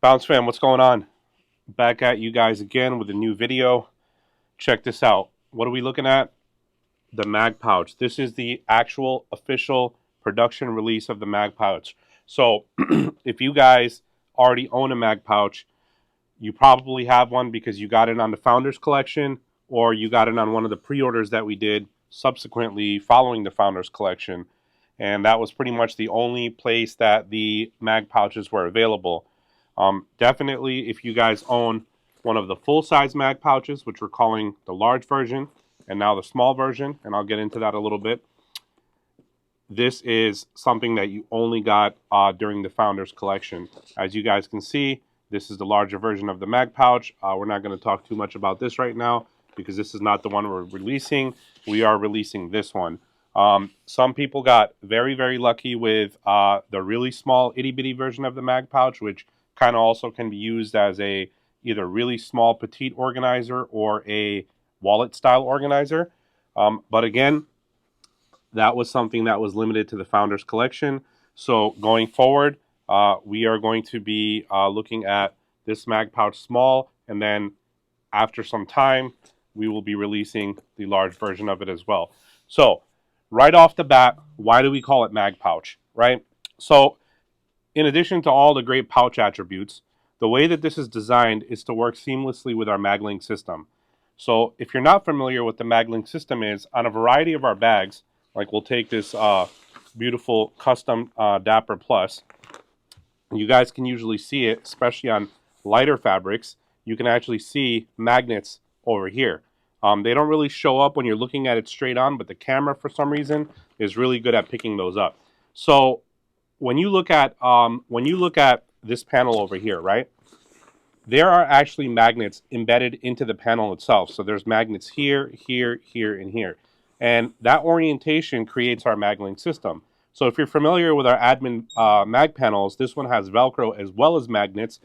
Bounce fam, what's going on? Back at you guys again with a new video. Check this out. What are we looking at? The MagPouch. This is the actual official production release of the MagPouch. So if you guys already own a MagPouch, you probably have one because you got it on the Founders Collection, or you got it on one of the pre-orders that we did subsequently following the Founders Collection. And that was pretty much the only place that the MagPouches were available. Definitely, if you guys own one of the full-size MagPouches, which we're calling the large version, and now the small version, and I'll get into that a little bit, this is something that you only got during the Founders Collection. As you guys can see, this is the larger version of the MagPouch. We're not going to talk too much about this right now because this is not the one we're releasing. We are releasing this one. Some people got very, very lucky with the really small itty-bitty version of the MagPouch, which kind of also can be used as a either really small petite organizer or a wallet style organizer. But again, that was something that was limited to the Founders Collection. So going forward, we are going to be looking at this MagPouch small, and then after some time, we will be releasing the large version of it as well. So right off the bat, why do we call it MagPouch, right? So in addition to all the great pouch attributes, the way that this is designed is to work seamlessly with our MagLink system. So if you're not familiar with the MagLink system is, on a variety of our bags, like we'll take this beautiful custom Dapper Plus, you guys can usually see it, especially on lighter fabrics. You can actually see magnets over here. They don't really show up when you're looking at it straight on, but the camera, for some reason, is really good at picking those up. So when you look at this panel over here, right, there are actually magnets embedded into the panel itself. So there's magnets here, here, here, and here. And that orientation creates our MagLink system. So if you're familiar with our admin mag panels, this one has Velcro as well as magnets.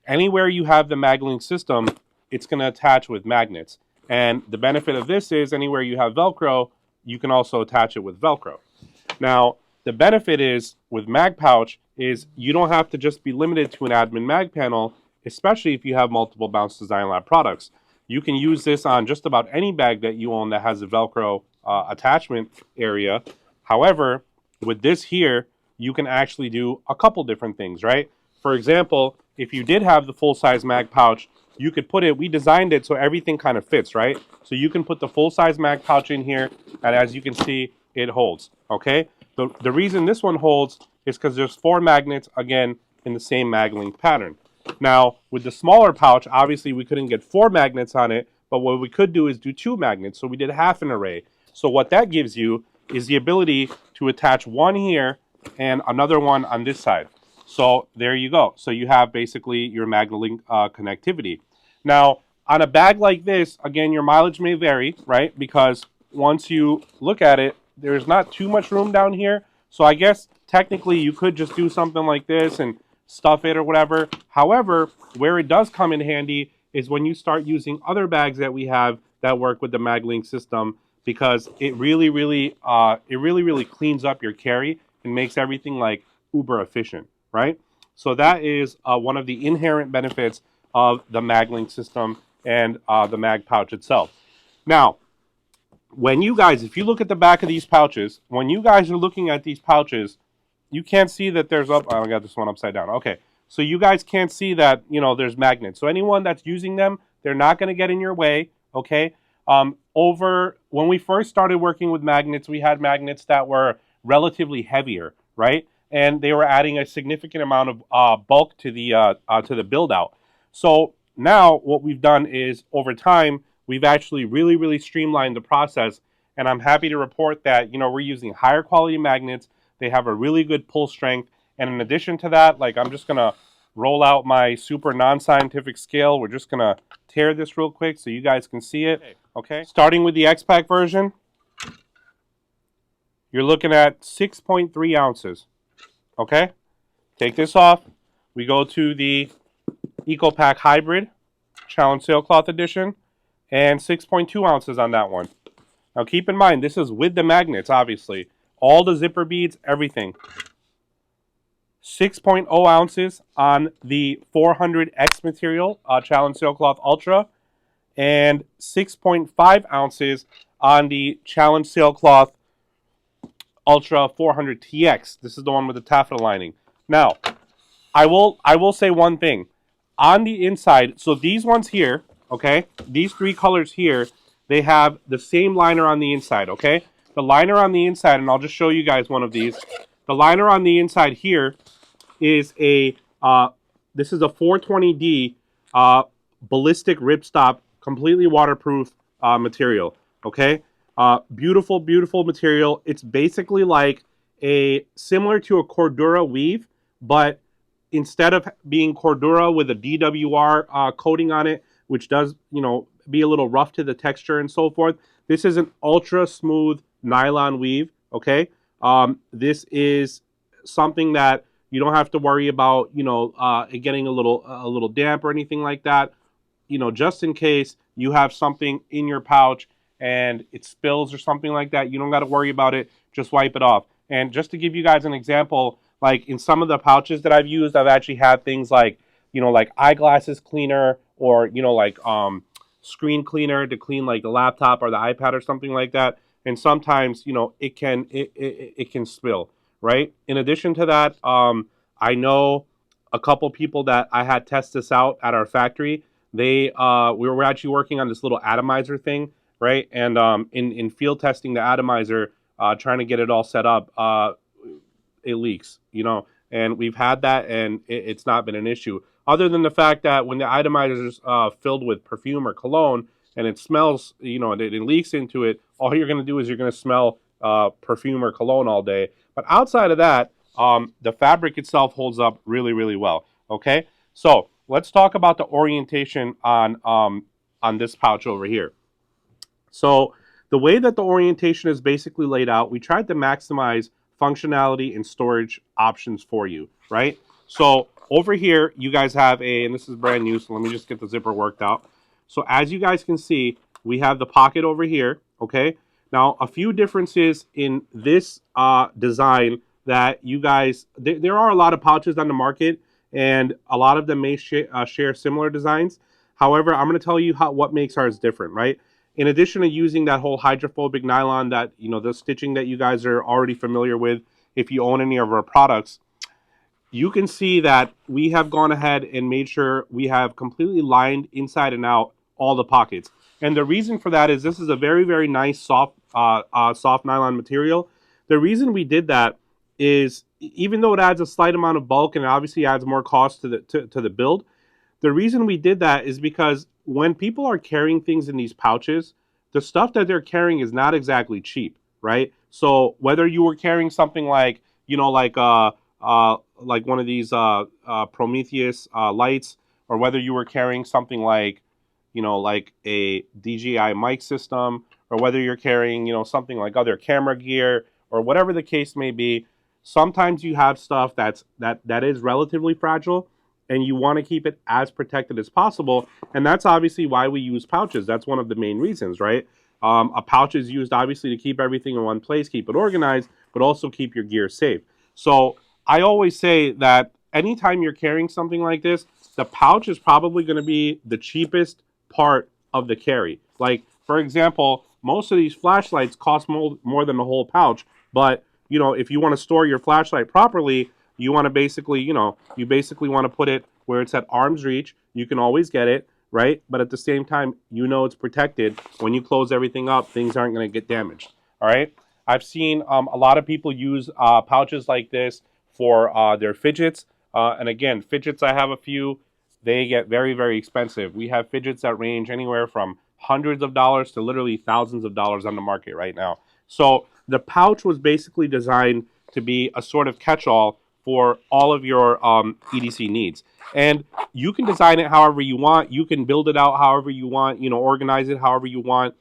Anywhere you have the MagLink system, it's going to attach with magnets. And the benefit of this is anywhere you have Velcro, you can also attach it with Velcro. Now, the benefit is with MagPouch is you don't have to just be limited to an admin mag panel, especially if you have multiple Bounce Design Lab products. You can use this on just about any bag that you own that has a Velcro attachment area. However, with this here, you can actually do a couple different things, right? For example, if you did have the full-size MagPouch, you could put it, we designed it so everything kind of fits, right? So you can put the full-size MagPouch in here, and as you can see, it holds, okay? The reason this one holds is because there's 4 magnets, again, in the same MagLink pattern. Now, with the smaller pouch, obviously we couldn't get 4 magnets on it, but what we could do is do 2 magnets, so we did half an array. So what that gives you is the ability to attach one here and another one on this side. So there you go. So you have basically your MagLink connectivity. Now, on a bag like this, again, your mileage may vary, right? Because once you look at it, there's not too much room down here. So I guess technically you could just do something like this and stuff it or whatever. However, where it does come in handy is when you start using other bags that we have that work with the MagLink system, because it really cleans up your carry and makes everything like uber efficient, right? So that is one of the inherent benefits of the MagLink system and the MagPouch itself. Now, when you guys, if you look at the back of these pouches, when you guys are looking at these pouches, you can't see that there's oh, I got this one upside down. Okay, so you guys can't see that, you know, there's magnets. So anyone that's using them, they're not going to get in your way, okay? When we first started working with magnets, we had magnets that were relatively heavier, right? And they were adding a significant amount of bulk to the build out. So now what we've done is over time, we've actually really streamlined the process. And I'm happy to report that, you know, we're using higher quality magnets. They have a really good pull strength. And in addition to that, like I'm just going to roll out my super non-scientific scale. We're just going to tear this real quick so you guys can see it. Okay. Starting with the X-Pack version, you're looking at 6.3 ounces. Okay. Take this off. We go to the EcoPack Hybrid Challenge Sailcloth Edition and 6.2 ounces on that one. Now keep in mind, this is with the magnets, obviously. All the zipper beads, everything. 6.0 ounces on the 400X material, Challenge Sailcloth Ultra, and 6.5 ounces on the Challenge Sailcloth Ultra 400TX. This is the one with the taffeta lining. Now, I will say one thing. On the inside, so these ones here, okay, these three colors here, they have the same liner on the inside, okay? The liner on the inside, and I'll just show you guys one of these. The liner on the inside here is this is a 420D ballistic ripstop, completely waterproof material, okay? Beautiful, beautiful material. It's basically like similar to a Cordura weave, but instead of being Cordura with a DWR coating on it, which does, be a little rough to the texture and so forth, this is an ultra smooth nylon weave, okay? This is something that you don't have to worry about, it getting a little damp or anything like that. Just in case you have something in your pouch and it spills or something like that, you don't got to worry about it. Just wipe it off. And just to give you guys an example, like in some of the pouches that I've used, I've actually had things like, like eyeglasses cleaner or, screen cleaner to clean like the laptop or the iPad or something like that. And sometimes, it can spill, right? In addition to that, I know a couple people that I had test this out at our factory. We were actually working on this little atomizer thing, right? And in field testing the atomizer, trying to get it all set up, it leaks, and we've had that, and it's not been an issue. Other than the fact that when the atomizer is filled with perfume or cologne, and it smells, and it leaks into it, all you're going to do is you're going to smell perfume or cologne all day. But outside of that, the fabric itself holds up really, really well. Okay, so let's talk about the orientation on this pouch over here. So the way that the orientation is basically laid out, we tried to maximize functionality and storage options for you, right? So over here, you guys have and this is brand new, so let me just get the zipper worked out. So as you guys can see, we have the pocket over here, okay? Now, a few differences in this design that you guys, there are a lot of pouches on the market, and a lot of them may share similar designs. However, I'm going to tell you what makes ours different, right? In addition to using that whole hydrophobic nylon that, the stitching that you guys are already familiar with, if you own any of our products, you can see that we have gone ahead and made sure we have completely lined inside and out all the pockets. And the reason for that is this is a very, very nice soft nylon material. The reason we did that is even though it adds a slight amount of bulk and it obviously adds more cost to the build, the reason we did that is because when people are carrying things in these pouches, the stuff that they're carrying is not exactly cheap, right? So whether you were carrying something like, like one of these Prometheus lights, or whether you were carrying something like, like a DJI mic system, or whether you're carrying, something like other camera gear, or whatever the case may be, sometimes you have stuff that is relatively fragile, and you want to keep it as protected as possible. And that's obviously why we use pouches. That's one of the main reasons, right? A pouch is used obviously to keep everything in one place, keep it organized, but also keep your gear safe. So I always say that anytime you're carrying something like this, the pouch is probably going to be the cheapest part of the carry. Like, for example, most of these flashlights cost more than the whole pouch, but if you want to store your flashlight properly, you want to basically, you basically want to put it where it's at arm's reach. You can always get it, right? But at the same time, it's protected. When you close everything up, things aren't going to get damaged, all right? I've seen a lot of people use pouches like this for their fidgets. And again, fidgets, I have a few. They get very, very expensive. We have fidgets that range anywhere from hundreds of dollars to literally thousands of dollars on the market right now. So the pouch was basically designed to be a sort of catch-all for all of your EDC needs. And you can design it however you want. You can build it out however you want, organize it however you want.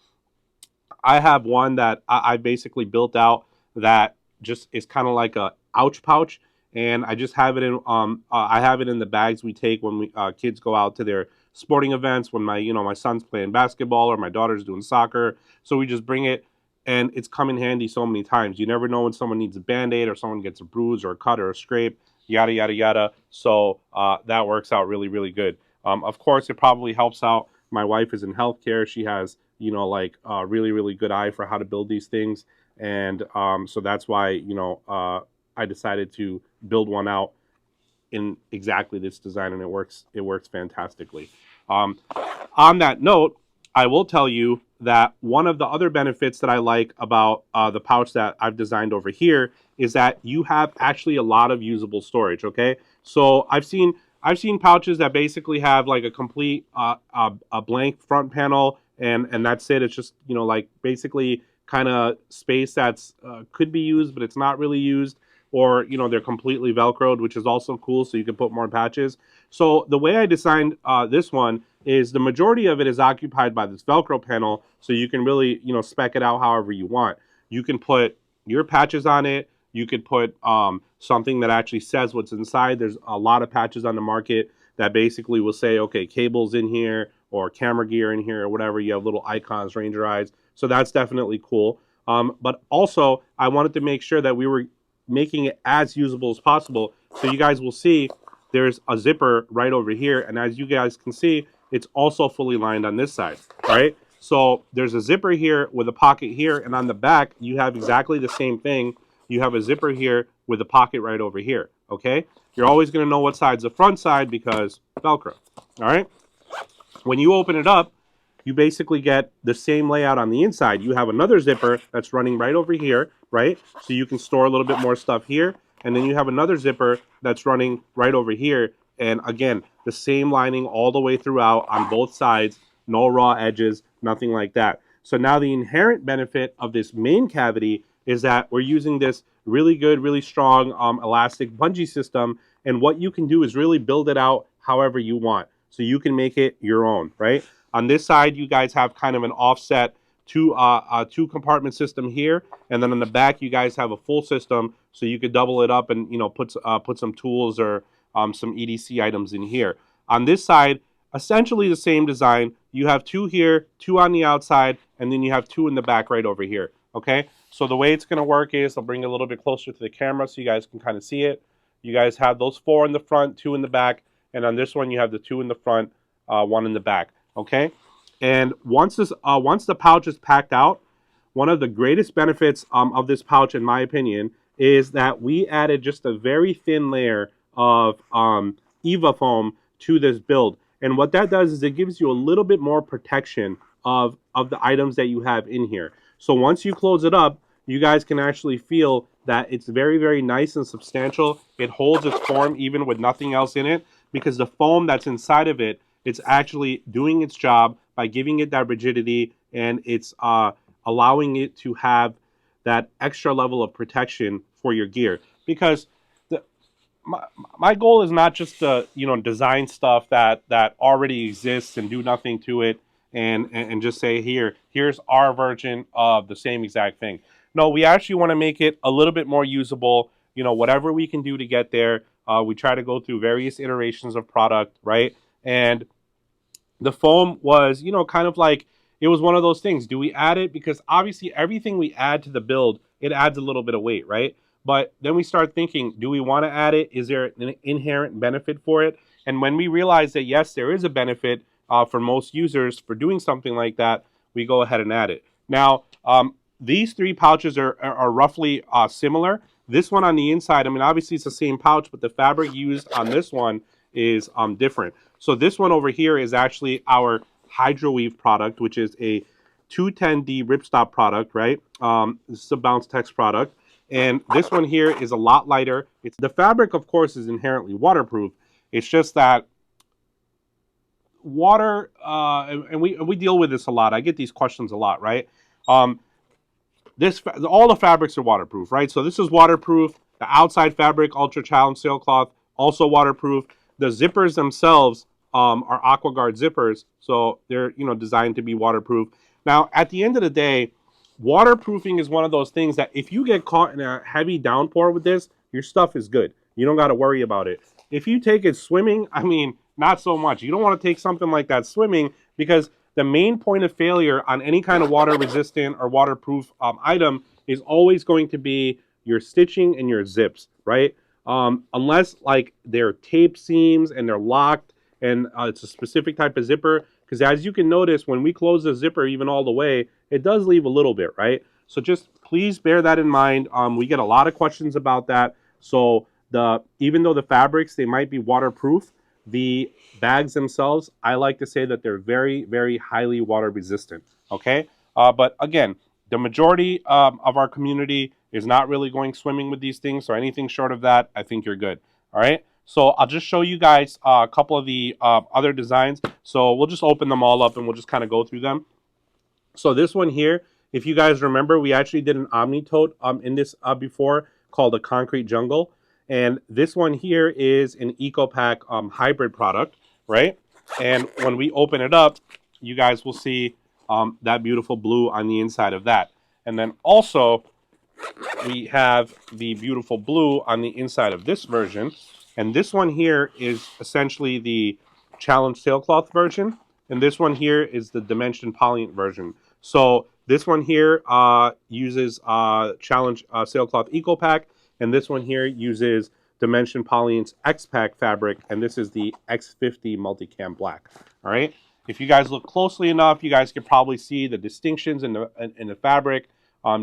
I have one that I basically built out that just is kind of like a ouch pouch, and I just have it in I have it in the bags we take when we kids go out to their sporting events, when my son's playing basketball or my daughter's doing soccer. So we just bring it, and it's come in handy so many times. You never know when someone needs a Band-Aid or someone gets a bruise or a cut or a scrape. yada, yada, yada. So that works out really, really good. Of course, it probably helps out. My wife is in healthcare. She has, you know, like a really, really good eye for how to build these things. And so that's why, you know, I decided to build one out in exactly this design, and it works fantastically. Um, on that note, I will tell you that one of the other benefits that I like about the pouch that I've designed over here is that you have actually a lot of usable storage. Okay, so I've seen pouches that basically have like a complete a blank front panel, and that's it. It's just, you know, like basically kind of space that's could be used, but it's not really used, or, you know, they're completely velcroed, which is also cool, so you can put more patches. So the way I designed this one is the majority of it is occupied by this velcro panel, so you can really, you know, spec it out however you want. You can put your patches on it. You could put something that actually says what's inside. There's a lot of patches on the market that basically will say, okay, cables in here or camera gear in here or whatever. You have little icons, ranger eyes, so that's definitely cool. But also, I wanted to make sure that we were making it as usable as possible. So you guys will see there's a zipper right over here, and as you guys can see, it's also fully lined on this side, right? So there's a zipper here with a pocket here, and on the back, you have exactly the same thing. You have a zipper here with a pocket right over here, okay? You're always gonna know what side's the front side because Velcro, all right? When you open it up, you basically get the same layout on the inside. You have another zipper that's running right over here, right? So you can store a little bit more stuff here. And then you have another zipper that's running right over here. And again, the same lining all the way throughout on both sides, no raw edges, nothing like that. So now the inherent benefit of this main cavity is that we're using this really good, really strong elastic bungee system. And what you can do is really build it out however you want. So you can make it your own, right? On this side, you guys have kind of an offset two compartment system here, and then on the back, you guys have a full system, so you could double it up and, you know, put some tools or some EDC items in here. On this side, essentially the same design. You have two here, two on the outside, and then you have two in the back right over here. Okay, so the way it's going to work is I'll bring it a little bit closer to the camera so you guys can kind of see it. You guys have those four in the front, two in the back, and on this one you have the two in the front, one in the back. Okay, and once the pouch is packed out, one of the greatest benefits of this pouch, in my opinion, is that we added just a very thin layer of EVA foam to this build. And what that does is it gives you a little bit more protection of the items that you have in here. So once you close it up, you guys can actually feel that it's very, very nice and substantial. It holds its form even with nothing else in it, because the foam that's inside of it, it's actually doing its job by giving it that rigidity, and it's allowing it to have that extra level of protection for your gear. Because my goal is not just to, you know, design stuff that already exists and do nothing to it, and just say, here's our version of the same exact thing. No, we actually want to make it a little bit more usable. You know, whatever we can do to get there. We try to go through various iterations of product, right? And the foam was, you know, kind of like, it was one of those things. Do we add it? Because obviously everything we add to the build, it adds a little bit of weight, right? But then we start thinking, do we want to add it? Is there an inherent benefit for it? And when we realize that, yes, there is a benefit for most users for doing something like that, we go ahead and add it. Now, these three pouches are roughly similar. This one on the inside, I mean, obviously it's the same pouch, but the fabric used on this one is different. So this one over here is actually our Hydroweave product, which is a 210D ripstop product, right? This is a Bounce Text product. And this one here is a lot lighter. The fabric, of course, is inherently waterproof. It's just that water, and we deal with this a lot. I get these questions a lot, right? All the fabrics are waterproof, right? So this is waterproof. The outside fabric, Ultra Challenge sailcloth, also waterproof. The zippers themselves are AquaGuard zippers, so they're, you know, designed to be waterproof. Now, at the end of the day, waterproofing is one of those things that if you get caught in a heavy downpour with this, your stuff is good. You don't got to worry about it. If you take it swimming, I mean, not so much. You don't want to take something like that swimming, because the main point of failure on any kind of water resistant or waterproof item is always going to be your stitching and your zips, right? unless like they're tape seams and they're locked and it's a specific type of zipper. Because as you can notice, when we close the zipper even all the way, it does leave a little bit, right? So just please bear that in mind. We get a lot of questions about that. So even though the fabrics, they might be waterproof, the bags themselves, I like to say that they're very, very highly water resistant. Okay, but again, the majority of our community is not really going swimming with these things. So anything short of that, I think you're good. All right. So I'll just show you guys a couple of the other designs. So we'll just open them all up and we'll just kind of go through them. So this one here, if you guys remember, we actually did an Omni tote in this before called a Concrete Jungle. And this one here is an EcoPack hybrid product, right? And when we open it up, you guys will see that beautiful blue on the inside of that. And then also, we have the beautiful blue on the inside of this version. And this one here is essentially the Challenge Sailcloth version. And this one here is the Dimension Polyant version. So this one here uses Challenge Sailcloth EcoPack. And this one here uses Dimension Polyant's X-Pack fabric. And this is the X50 Multicam Black. All right. If you guys look closely enough, you guys can probably see the distinctions in the fabric.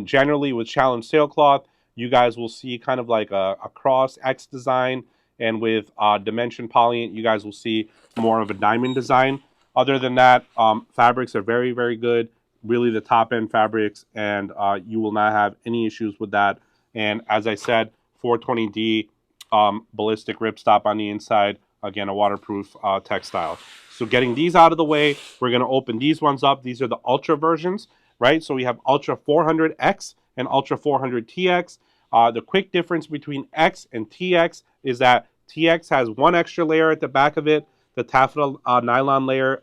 Generally with Challenge Sailcloth, you guys will see kind of like a cross X design. And with Dimension Polyant, you guys will see more of a diamond design. Other than that, fabrics are very, very good. Really the top end fabrics, and you will not have any issues with that. And as I said, 420D ballistic ripstop on the inside. Again, a waterproof textile. So getting these out of the way, we're going to open these ones up. These are the Ultra versions, right? So we have Ultra 400X and Ultra 400TX. The quick difference between X and TX is that TX has one extra layer at the back of it, the taffeta nylon layer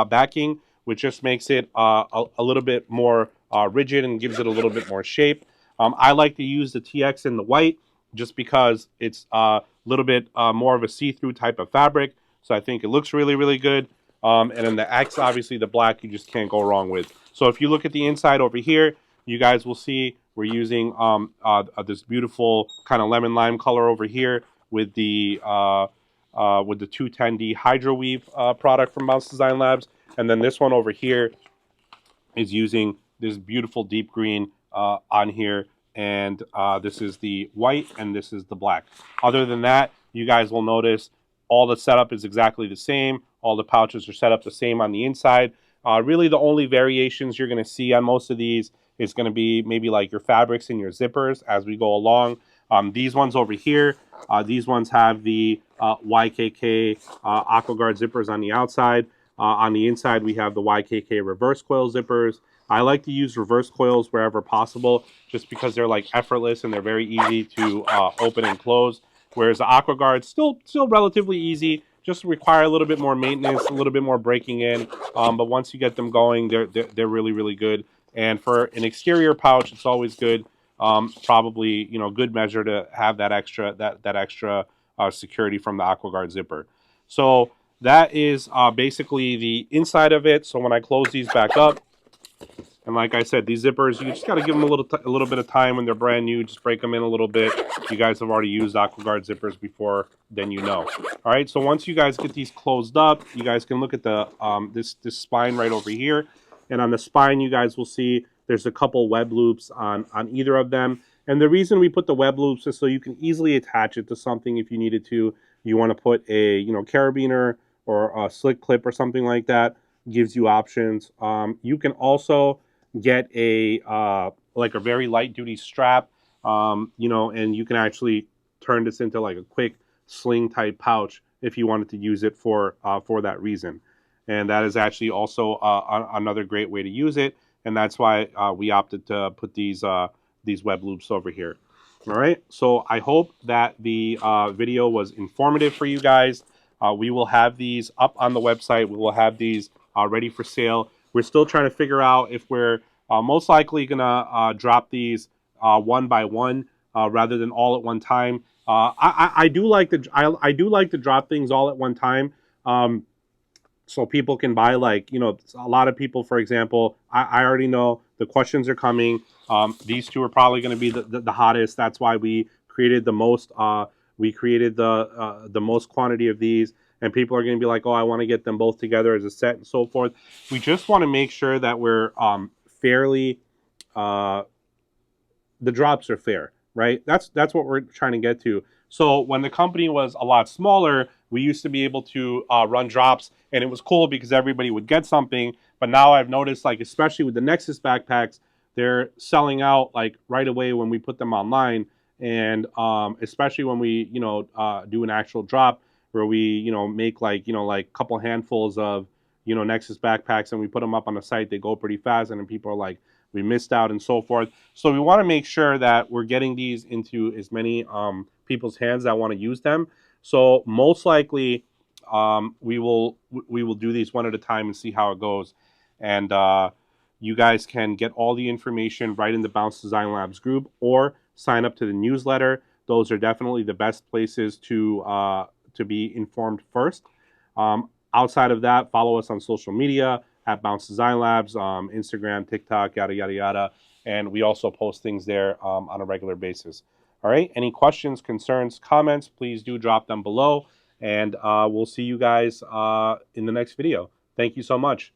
backing, which just makes it a little bit more rigid and gives it a little bit more shape. I like to use the TX in the white just because it's a little bit more of a see-through type of fabric. So I think it looks really, really good. And then the X, obviously the black, you just can't go wrong with. So if you look at the inside over here, you guys will see we're using this beautiful kind of lemon lime color over here with the 210D Hydro Weave product from Mouse Design Labs. And then this one over here is using this beautiful deep green on here. And this is the white and this is the black. Other than that, you guys will notice all the setup is exactly the same. All the pouches are set up the same on the inside. Really the only variations you're going to see on most of these is going to be maybe like your fabrics and your zippers as we go along. These ones over here, these ones have the YKK AquaGuard zippers on the outside. On the inside, we have the YKK reverse coil zippers. I like to use reverse coils wherever possible just because they're like effortless and they're very easy to open and close. Whereas the AquaGuard still relatively easy, just require a little bit more maintenance, a little bit more breaking in. But once you get them going, they're really, really good. And for an exterior pouch, it's always good. Probably, you know, good measure to have that extra security from the AquaGuard zipper. So that is basically the inside of it. So when I close these back up, and like I said, these zippers, you just got to give them a little bit of time when they're brand new. Just break them in a little bit. You guys have already used AquaGuard zippers before, then you know. All right, so once you guys get these closed up, you guys can look at the this spine right over here. And on the spine, you guys will see there's a couple web loops on either of them. And the reason we put the web loops is so you can easily attach it to something if you needed to. You want to put a carabiner or a slick clip or something like that. Gives you options. You can also get a like a very light duty strap, and you can actually turn this into like a quick sling type pouch if you wanted to use it for that reason. And that is actually also another great way to use it. And that's why we opted to put these web loops over here. All right. So I hope that the video was informative for you guys. We will have these up on the website. We will have these ready for sale. We're still trying to figure out if we're most likely gonna drop these one by one rather than all at one time. I do like to drop things all at one time. So people can buy, like, a lot of people, for example, I already know the questions are coming. These two are probably going to be the hottest. That's why we created the most We created the most quantity of these, and people are going to be like, oh, I want to get them both together as a set and so forth. We just want to make sure that we're fairly, the drops are fair, right? That's what we're trying to get to. So when the company was a lot smaller, we used to be able to run drops, and it was cool because everybody would get something. But now I've noticed, like especially with the Nexus backpacks, they're selling out like right away when we put them online, and especially when we do an actual drop where we make like like a couple handfuls of Nexus backpacks and we put them up on the site. They go pretty fast, and then people are like, we missed out and so forth. So we want to make sure that we're getting these into as many people's hands that want to use them. So most likely we will do these one at a time and see how it goes. And you guys can get all the information right in the Bounce Design Labs group or sign up to the newsletter. Those are definitely the best places to be informed first. Outside of that, follow us on social media at Bounce Design Labs, Instagram, TikTok, yada, yada, yada. And we also post things there on a regular basis. All right. Any questions, concerns, comments, please do drop them below. And we'll see you guys in the next video. Thank you so much.